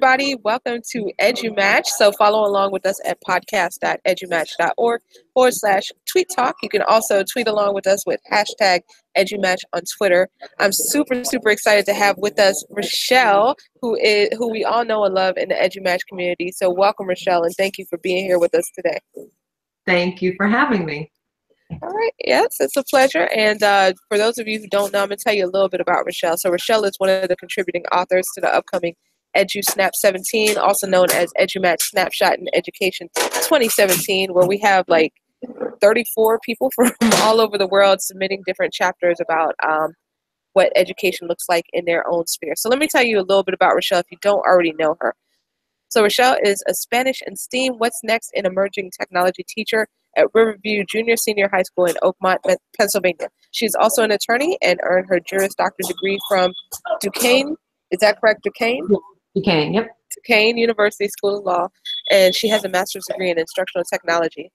everybody. Welcome to EduMatch. So follow along with us at podcast.edumatch.org/tweet talk. You can also tweet along with us with hashtag EduMatch on Twitter. I'm super excited to have with us Rachelle, who we all know and love in the EduMatch community. So welcome, Rachelle, and thank you for being here with us today. Thank you for having me. All right. Yes, it's a pleasure. And for those of you who don't know, I'm going to tell you a little bit about Rachelle. So Rachelle is one of the contributing authors to the upcoming EduSnap 17, also known as EduMatch Snapshot in Education 2017, where we have like 34 people from all over the world submitting different chapters about what education looks like in their own sphere. So let me tell you a little bit about Rachelle if you don't already know her. So Rachelle is a Spanish and STEAM What's Next in Emerging Technology teacher at Riverview Junior Senior High School in Oakmont, Pennsylvania. She's also an attorney and earned her Juris Doctor degree from Duquesne. Is that correct, Duquesne? Duquesne, yep. Duquesne University School of Law, and she has a master's degree in instructional technology.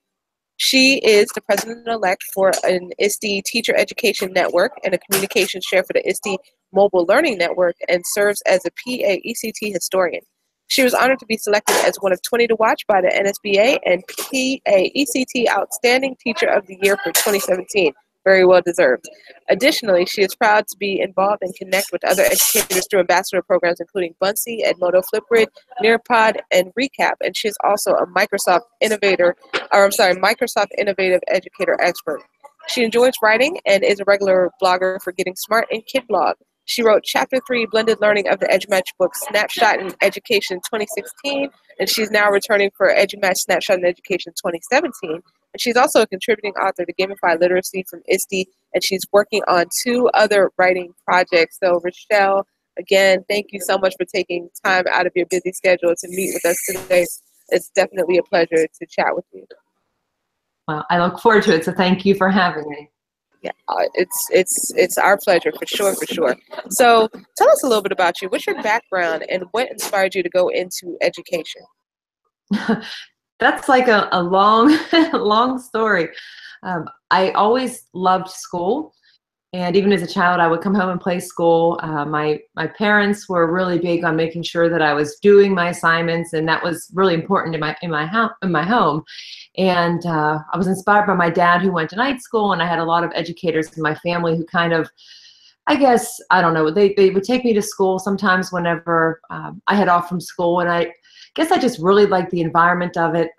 She is the president-elect for an ISTE Teacher Education Network and a communications chair for the ISTE Mobile Learning Network and serves as a PA-ECT historian. She was honored to be selected as one of 20 to watch by the NSBA and PA-ECT Outstanding Teacher of the Year for 2017. Very well deserved. Additionally, she is proud to be involved and connect with other educators through ambassador programs including Bunsey, Edmodo Flipgrid, Nearpod, and Recap. And she is also a Microsoft Innovative Educator expert. She enjoys writing and is a regular blogger for Getting Smart and Kid Blog. She wrote Chapter 3 Blended Learning of the EduMatch book Snapshot in Education 2016, and she's now returning for EduMatch Snapshot in Education 2017. And she's also a contributing author to Gamify Literacy from ISTE, and she's working on 2 other writing projects. So Rachelle, again, thank you so much for taking time out of your busy schedule to meet with us today. It's definitely a pleasure to chat with you. Well, I look forward to it, so thank you for having me. Yeah, it's our pleasure, for sure. So tell us a little bit about you. What's your background and what inspired you to go into education? That's like a long, long story. I always loved school. And even as a child, I would come home and play school. My parents were really big on making sure that I was doing my assignments, and that was really important in my home. And I was inspired by my dad, who went to night school, and I had a lot of educators in my family who kind of, I guess, I don't know, they would take me to school sometimes whenever I had off from school, and I guess I just really liked the environment of it.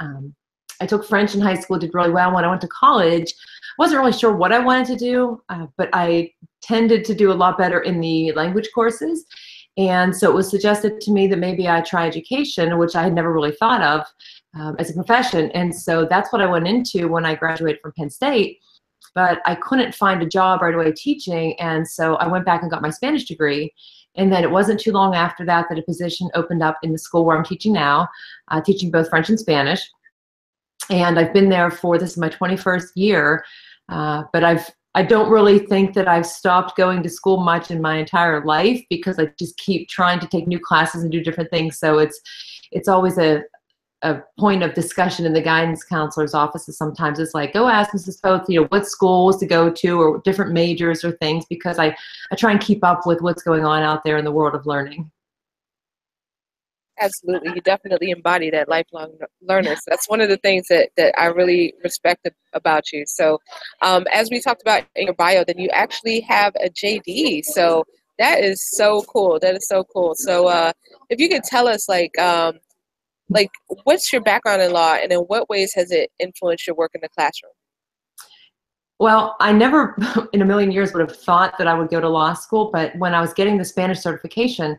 I took French in high school, did really well. When I went to college, I wasn't really sure what I wanted to do, but I tended to do a lot better in the language courses. And so it was suggested to me that maybe I try education, which I had never really thought of as a profession. And so that's what I went into when I graduated from Penn State. But I couldn't find a job right away teaching, and so I went back and got my Spanish degree. And then it wasn't too long after that that a position opened up in the school where I'm teaching now, teaching both French and Spanish. And I've been there for, this is my 21st year, but I don't really think that I've stopped going to school much in my entire life, because I just keep trying to take new classes and do different things. So it's always a point of discussion in the guidance counselor's offices. Sometimes it's like, go ask Mrs. Poth, what schools to go to, or different majors or things, because I try and keep up with what's going on out there in the world of learning. Absolutely. You definitely embody that lifelong learner. So that's one of the things that I really respect about you. So as we talked about in your bio, then you actually have a JD. So that is so cool. That is so cool. So if you could tell us, what's your background in law, and in what ways has it influenced your work in the classroom? Well, I never in a million years would have thought that I would go to law school, but when I was getting the Spanish certification,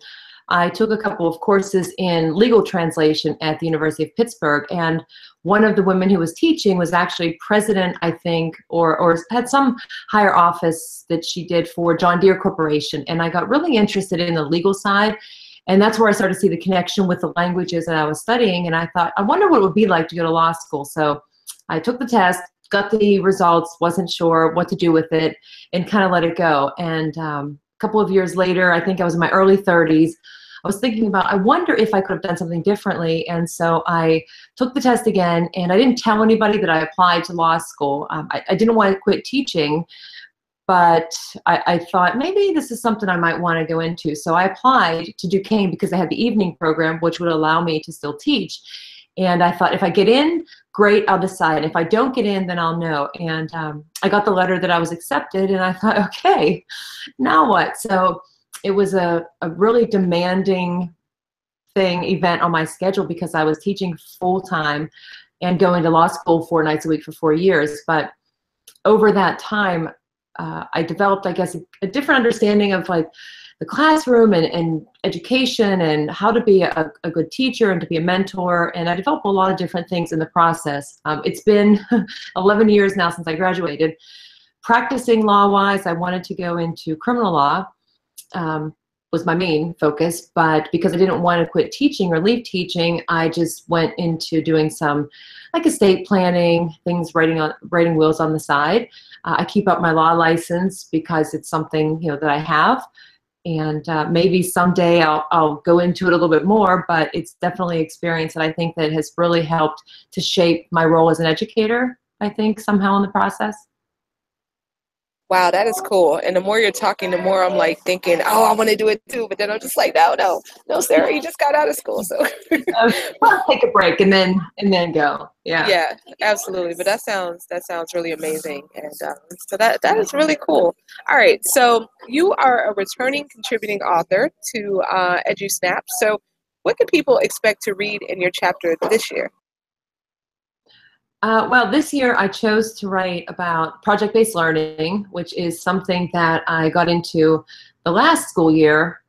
I took a couple of courses in legal translation at the University of Pittsburgh, and one of the women who was teaching was actually president, I think, or had some higher office that she did for John Deere Corporation, and I got really interested in the legal side, and that's where I started to see the connection with the languages that I was studying, and I thought, I wonder what it would be like to go to law school. So I took the test, got the results, wasn't sure what to do with it, and kind of let it go. And a couple of years later, I think I was in my early 30s, I was thinking about, I wonder if I could have done something differently. And so I took the test again, and I didn't tell anybody that I applied to law school. I didn't want to quit teaching, but I thought maybe this is something I might want to go into. So I applied to Duquesne because they had the evening program, which would allow me to still teach. And I thought, if I get in, great, I'll decide. If I don't get in, then I'll know. And I got the letter that I was accepted, and I thought, okay, now what? So it was a really demanding event on my schedule because I was teaching full-time and going to law school 4 nights a week for 4 years. But over that time, I developed, I guess, a different understanding of like the classroom and education and how to be a good teacher and to be a mentor. And I developed a lot of different things in the process. It's been 11 years now since I graduated. Practicing law-wise, I wanted to go into criminal law. Was my main focus, but because I didn't want to quit teaching or leave teaching, I just went into doing some like estate planning, things, writing wills on the side. I keep up my law license because it's something, you know, that I have, and maybe someday I'll go into it a little bit more, but it's definitely an experience that I think that has really helped to shape my role as an educator, I think, somehow in the process. Wow, that is cool. And the more you're talking, the more I'm like thinking, oh, I want to do it too. But then I'm just like, no, Sarah, you just got out of school. So Well, take a break and then go. Yeah. yeah, absolutely. But that sounds really amazing. And so that is really cool. All right. So you are a returning contributing author to EduSnap. So what can people expect to read in your chapter this year? Well, this year I chose to write about project-based learning, which is something that I got into the last school year.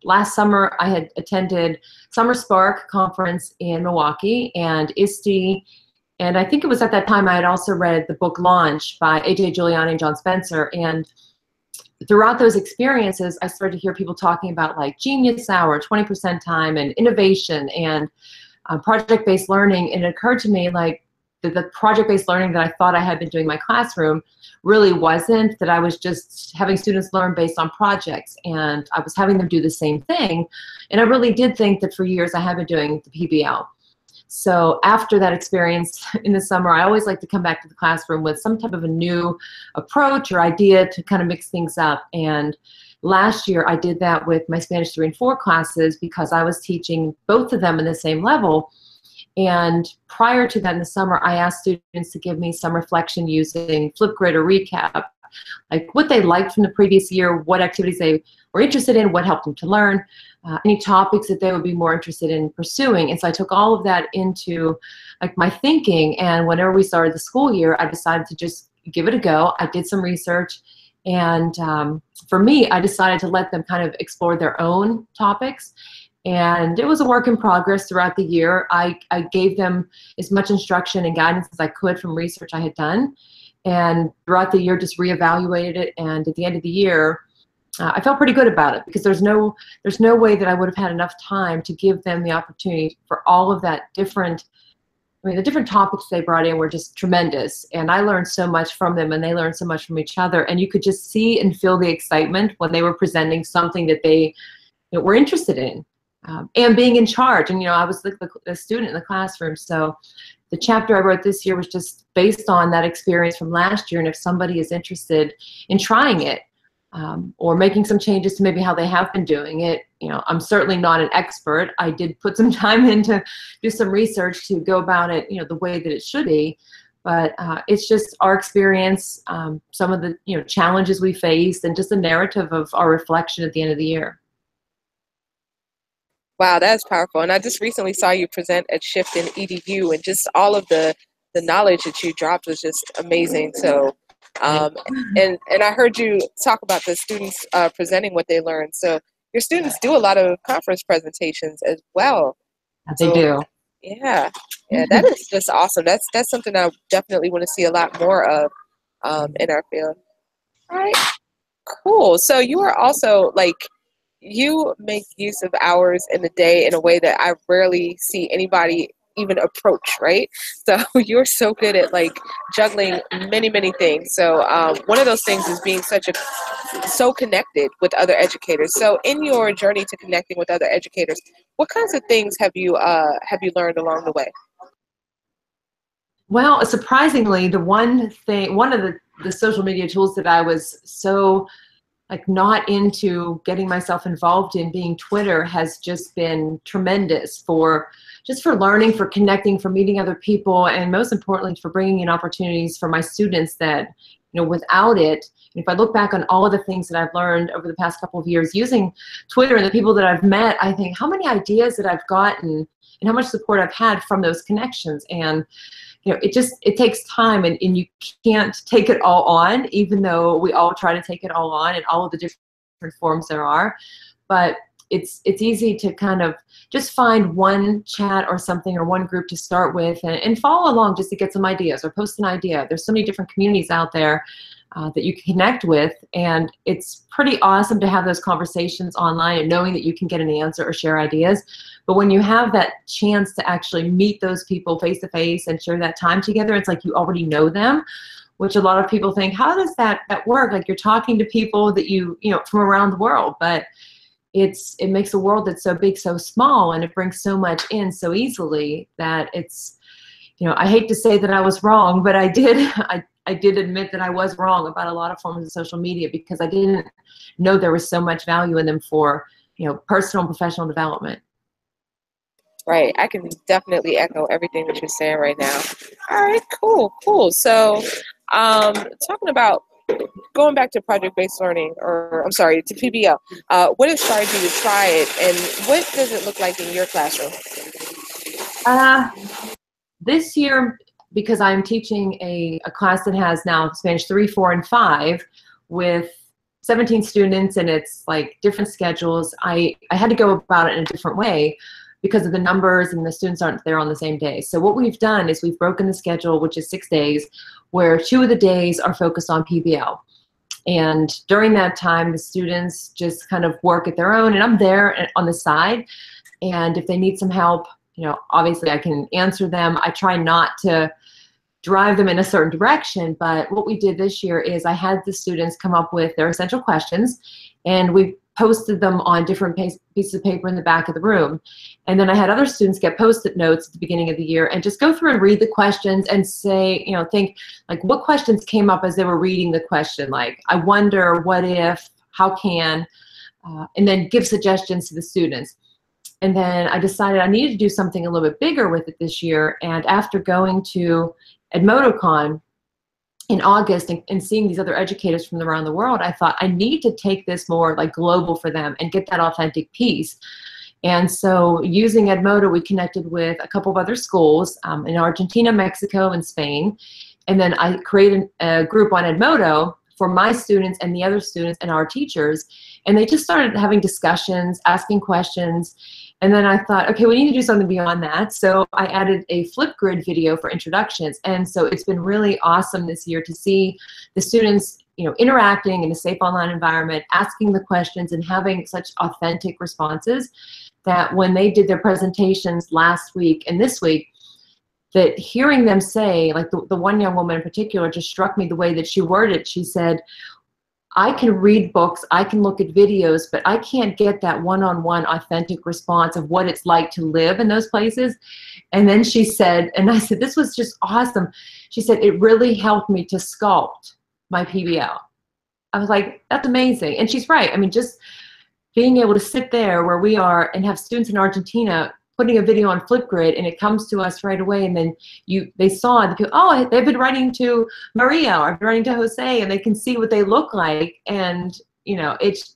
Last summer I had attended Summer Spark conference in Milwaukee and ISTE, and I think it was at that time I had also read the book Launch by A.J. Giuliani and John Spencer. And throughout those experiences, I started to hear people talking about like Genius Hour, 20% time, and innovation, and project-based learning. And it occurred to me like the project-based learning that I thought I had been doing in my classroom really wasn't, that I was just having students learn based on projects, and I was having them do the same thing. And I really did think that for years I had been doing the PBL. So after that experience in the summer, I always like to come back to the classroom with some type of a new approach or idea to kind of mix things up. And last year I did that with my Spanish 3 and 4 classes because I was teaching both of them in the same level. And prior to that in the summer, I asked students to give me some reflection using Flipgrid or Recap, like what they liked from the previous year, what activities they were interested in, what helped them to learn, any topics that they would be more interested in pursuing. And so I took all of that into like my thinking, and whenever we started the school year, I decided to just give it a go. I did some research, and for me, I decided to let them kind of explore their own topics. And it was a work in progress throughout the year. I gave them as much instruction and guidance as I could from research I had done. And throughout the year, just reevaluated it. And at the end of the year, I felt pretty good about it because there's no way that I would have had enough time to give them the opportunity for all of that different, I mean, the different topics they brought in were just tremendous. And I learned so much from them, and they learned so much from each other. And you could just see and feel the excitement when they were presenting something that they were interested in. And being in charge. And, I was the student in the classroom. So the chapter I wrote this year was just based on that experience from last year. And if somebody is interested in trying it or making some changes to maybe how they have been doing it, I'm certainly not an expert. I did put some time in to do some research to go about it, the way that it should be. But it's just our experience, some of the, challenges we faced, and just a narrative of our reflection at the end of the year. Wow, that's powerful. And I just recently saw you present at Shift in EDU, and just all of the knowledge that you dropped was just amazing. So, and I heard you talk about the students presenting what they learned. So your students do a lot of conference presentations as well. They do. Yeah, that is just awesome. That's something I definitely want to see a lot more of in our field. All right, cool. So you are also you make use of hours in the day in a way that I rarely see anybody even approach, right? So you're so good at juggling many things. So one of those things is being so connected with other educators. So in your journey to connecting with other educators, what kinds of things have you learned along the way? Well, surprisingly, one of the the social media tools that I was so like not into getting myself involved in, being Twitter has just been tremendous for learning, for connecting, for meeting other people, and most importantly, for bringing in opportunities for my students that, without it, if I look back on all of the things that I've learned over the past couple of years using Twitter and the people that I've met, I think how many ideas that I've gotten and how much support I've had from those connections. And it takes time, and you can't take it all on, even though we all try to take it all on in all of the different forms there are. But it's easy to kind of just find one chat or something or one group to start with and follow along just to get some ideas or post an idea. There's so many different communities out there that you can connect with, and it's pretty awesome to have those conversations online and knowing that you can get an answer or share ideas. But when you have that chance to actually meet those people face to face and share that time together, it's like you already know them, which a lot of people think, how does that work? Like you're talking to people that you from around the world, but it makes a world that's so big so small, and it brings so much in so easily that it's, I hate to say that I was wrong, but I did admit that I was wrong about a lot of forms of social media because I didn't know there was so much value in them for, personal and professional development. Right. I can definitely echo everything that you're saying right now. All right, cool. So, talking about going back to project-based learning, or I'm sorry, to PBL, what inspired you to try it, and what does it look like in your classroom? This year, because I'm teaching a class that has now Spanish 3, 4, and 5 with 17 students, and it's like different schedules, I had to go about it in a different way because of the numbers, and the students aren't there on the same day. So what we've done is we've broken the schedule, which is 6 days, where 2 of the days are focused on PBL. And during that time, the students just kind of work at their own, and I'm there on the side. And if they need some help, obviously I can answer them. I try not to drive them in a certain direction, but what we did this year is I had the students come up with their essential questions, and we posted them on different pieces of paper in the back of the room. And then I had other students get Post-it notes at the beginning of the year and just go through and read the questions and say, think like what questions came up as they were reading the question, like I wonder, what if, how can, and then give suggestions to the students. And then I decided I needed to do something a little bit bigger with it this year. And after going to EduMatch in August and seeing these other educators from around the world, I thought I need to take this more like global for them and get that authentic piece. And so using EduMatch, we connected with a couple of other schools in Argentina, Mexico, and Spain. And then I created a group on EduMatch for my students and the other students and our teachers. And they just started having discussions, asking questions. And then I thought, okay, we need to do something beyond that. So I added a Flipgrid video for introductions. And so it's been really awesome this year to see the students, interacting in a safe online environment, asking the questions and having such authentic responses that when they did their presentations last week and this week, that hearing them say, like the one young woman in particular just struck me the way that she worded it. She said, I can read books, I can look at videos, but I can't get that one-on-one authentic response of what it's like to live in those places. And then she said, and I said, this was just awesome. She said, it really helped me to sculpt my PBL. I was like, that's amazing. And she's right. I mean, just being able to sit there where we are and have students in Argentina putting a video on Flipgrid, and it comes to us right away, and then they saw the people, oh, they've been writing to Maria or writing to Jose, and they can see what they look like, and it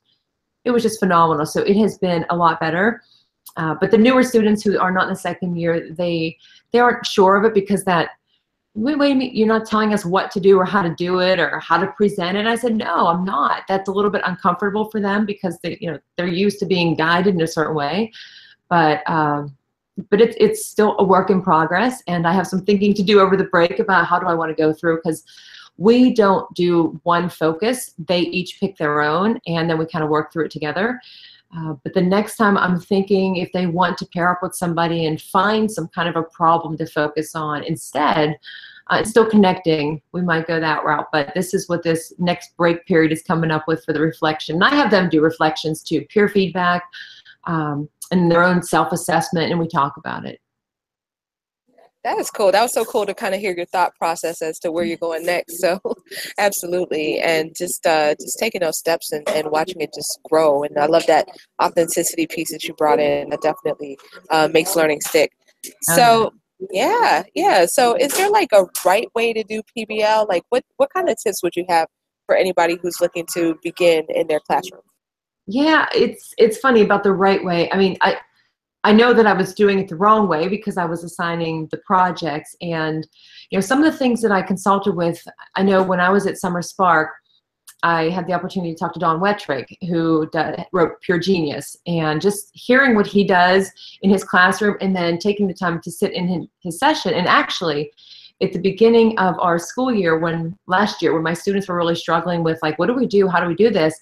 was just phenomenal. So it has been a lot better. But the newer students who are not in the second year, they aren't sure of it because wait a minute, you're not telling us what to do or how to do it or how to present it. And I said, no, I'm not. That's a little bit uncomfortable for them because they're used to being guided in a certain way. But it's still a work in progress, and I have some thinking to do over the break about how do I want to go through, because we don't do one focus. They each pick their own, and then we kind of work through it together. But the next time I'm thinking if they want to pair up with somebody and find some kind of a problem to focus on instead, still connecting, we might go that route. But this is what this next break period is coming up with for the reflection. And I have them do reflections too, peer feedback, and their own self-assessment, and we talk about it. That is cool. That was so cool to kind of hear your thought process as to where you're going next. So, absolutely, and just taking those steps and watching it just grow. And I love that authenticity piece that you brought in. That definitely makes learning stick. Oh, yeah. So, yeah, yeah. So, is there like a right way to do PBL? Like, what kind of tips would you have for anybody who's looking to begin in their classroom? Yeah, it's funny about the right way. I mean, I know that I was doing it the wrong way because I was assigning the projects, and some of the things that I consulted with. I know when I was at Summer Spark, I had the opportunity to talk to Don Wettrick, who wrote Pure Genius, and just hearing what he does in his classroom and then taking the time to sit in his session. And actually, at the beginning of our school year, last year, when my students were really struggling with like, what do we do? How do we do this?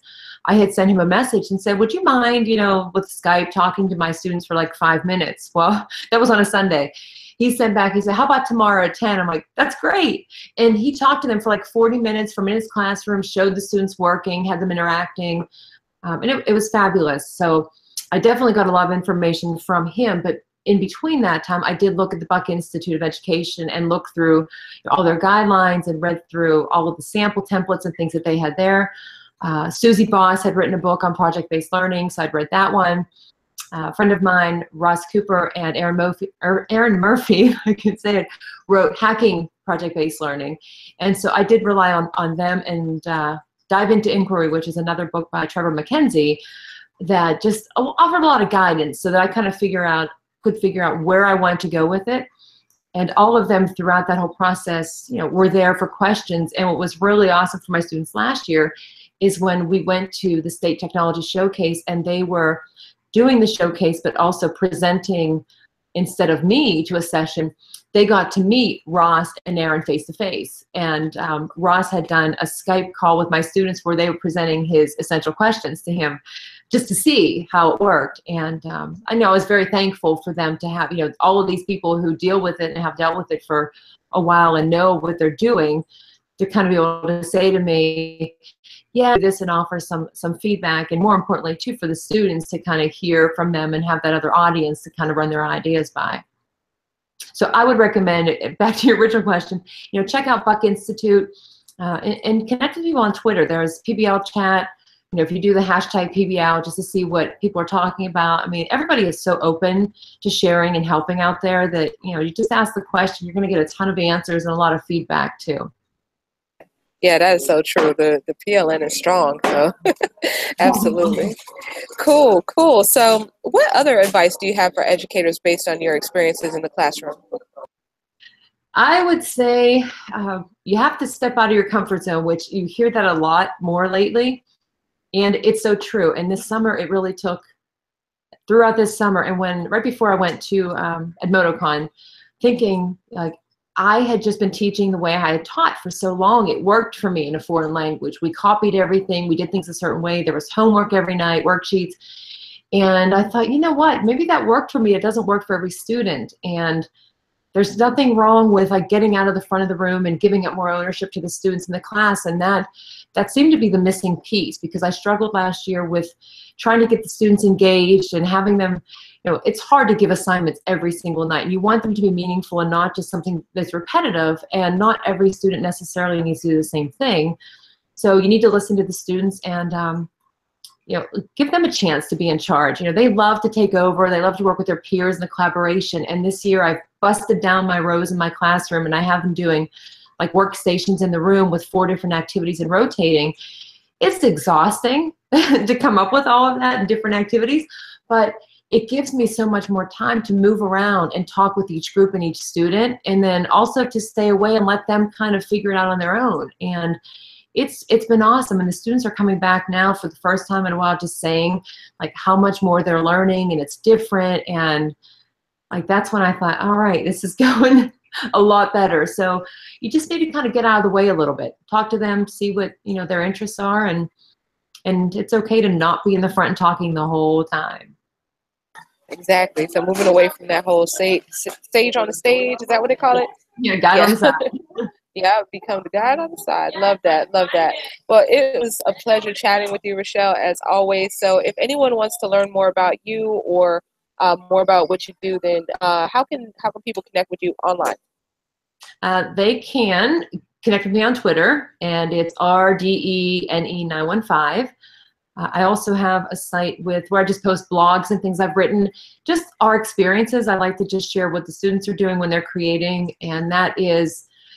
I had sent him a message and said, would you mind, with Skype talking to my students for like 5 minutes? Well, that was on a Sunday. He sent back, he said, how about tomorrow at 10? I'm like, that's great. And he talked to them for like 40 minutes from in his classroom, showed the students working, had them interacting. And it was fabulous. So I definitely got a lot of information from him. But in between that time, I did look at the Buck Institute of Education and look through all their guidelines and read through all of the sample templates and things that they had there. Susie Boss had written a book on project-based learning, so I'd read that one. A friend of mine, Ross Cooper, and Aaron Murphy, I can say it, wrote Hacking Project-Based Learning. And so I did rely on them and Dive into Inquiry, which is another book by Trevor McKenzie that just offered a lot of guidance so that I kind of could figure out where I wanted to go with it. And all of them throughout that whole process, were there for questions. And what was really awesome for my students last year is when we went to the State Technology Showcase and they were doing the showcase, but also presenting instead of me to a session, they got to meet Ross and Aaron face to face. And Ross had done a Skype call with my students where they were presenting his essential questions to him just to see how it worked. And I know I was very thankful for them to have, all of these people who deal with it and have dealt with it for a while and know what they're doing, to kind of be able to say to me, yeah, this, and offer some feedback, and more importantly too for the students to kind of hear from them and have that other audience to kind of run their ideas by. So I would recommend, back to your original question, check out Buck Institute and connect with people on Twitter. There's PBL chat. If you do the hashtag PBL just to see what people are talking about. I mean, everybody is so open to sharing and helping out there that, you just ask the question, you're going to get a ton of answers and a lot of feedback too. Yeah, that is so true. The PLN is strong, so absolutely. Cool, cool. So what other advice do you have for educators based on your experiences in the classroom? I would say you have to step out of your comfort zone, which you hear that a lot more lately. And it's so true. And this summer, it really took, throughout this summer, and right before I went to EdModoCon, thinking like, I had just been teaching the way I had taught for so long. It worked for me in a foreign language. We copied everything. We did things a certain way. There was homework every night, worksheets. And I thought, you know what, maybe that worked for me. It doesn't work for every student. And there's nothing wrong with like getting out of the front of the room and giving up more ownership to the students in the class. And that seemed to be the missing piece, because I struggled last year with trying to get the students engaged and having them, it's hard to give assignments every single night. You want them to be meaningful and not just something that's repetitive, and not every student necessarily needs to do the same thing. So you need to listen to the students and give them a chance to be in charge. They love to take over. They love to work with their peers in the collaboration. And this year I've busted down my rows in my classroom, and I have them doing like workstations in the room with 4 different activities and rotating. It's exhausting to come up with all of that and different activities, but it gives me so much more time to move around and talk with each group and each student, and then also to stay away and let them kind of figure it out on their own. And it's been awesome, and the students are coming back now for the first time in a while, just saying like how much more they're learning and it's different. And like that's when I thought, all right, this is going a lot better. So you just need to kind of get out of the way a little bit, talk to them, see what their interests are, and it's okay to not be in the front and talking the whole time. Exactly. So moving away from that whole sage on the stage, is that what they call it? Yeah, guide on the side. Yeah, become the guide on the side. Love that. Love that. Well, it was a pleasure chatting with you, Rachelle, as always. So if anyone wants to learn more about you or more about what you do, then how can people connect with you online? They can connect with me on Twitter, and it's RDENE915. I also have a site where I just post blogs and things I've written, just our experiences. I like to just share what the students are doing when they're creating, and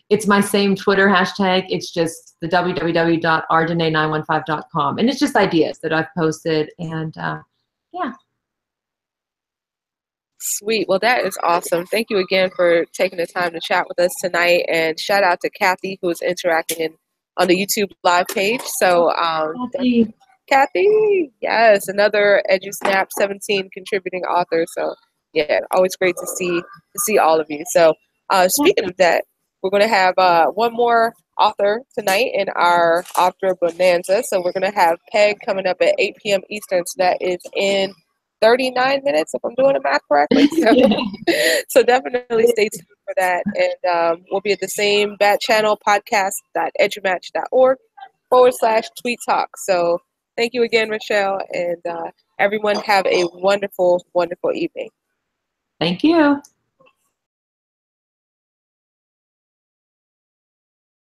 it's my same Twitter hashtag. It's just the www.rdene915.com, and it's just ideas that I've posted, and yeah. Sweet. Well, that is awesome. Thank you again for taking the time to chat with us tonight, and shout out to Kathy, who is interacting on the YouTube live page. So, Kathy, yes, another EduSnap 17 contributing author. So, yeah, always great to see all of you. So, speaking of that, we're going to have one more author tonight in our author bonanza. So, we're going to have Peg coming up at 8 p.m. Eastern. So, that is in 39 minutes, if I'm doing the math correctly. So definitely stay tuned for that. And we'll be at the same bat channel, podcast.edumatch.org/tweet talk. So thank you again, Rachelle, and everyone have a wonderful, wonderful evening. Thank you.